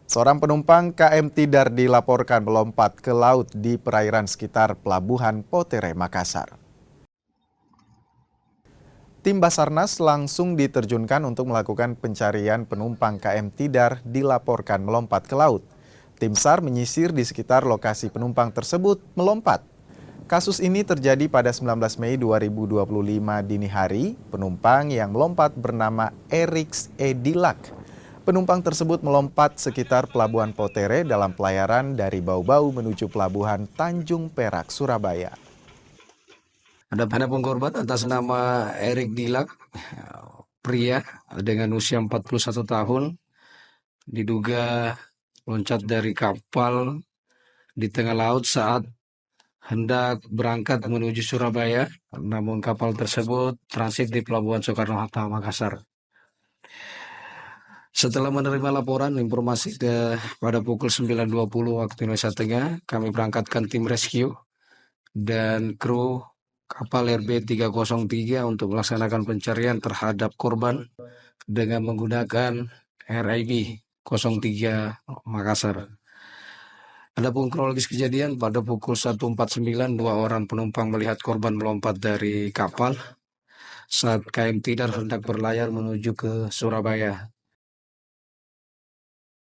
Seorang penumpang KM Tidar dilaporkan melompat ke laut di perairan sekitar Pelabuhan Potere, Makassar. Tim Basarnas langsung diterjunkan untuk melakukan pencarian penumpang KM Tidar dilaporkan melompat ke laut. Tim SAR menyisir di sekitar lokasi penumpang tersebut melompat. Kasus ini terjadi pada 19 Mei 2025 dini hari. Penumpang yang melompat bernama Erix Edilak. Penumpang tersebut melompat sekitar Pelabuhan Potere dalam pelayaran dari Bau-Bau menuju Pelabuhan Tanjung Perak, Surabaya. Ada pun korban atas nama Erik Dilak, pria dengan usia 41 tahun, diduga loncat dari kapal di tengah laut saat hendak berangkat menuju Surabaya, namun kapal tersebut transit di Pelabuhan Soekarno-Hatta, Makassar. Setelah menerima laporan informasi pada pukul 9.20 waktu Indonesia Tengah, kami berangkatkan tim rescue dan kru kapal RB303 untuk melaksanakan pencarian terhadap korban dengan menggunakan RIB 03 Makassar. Adapun kronologis kejadian, pada pukul 1.49 dua orang penumpang melihat korban melompat dari kapal saat KM Tidar hendak berlayar menuju ke Surabaya.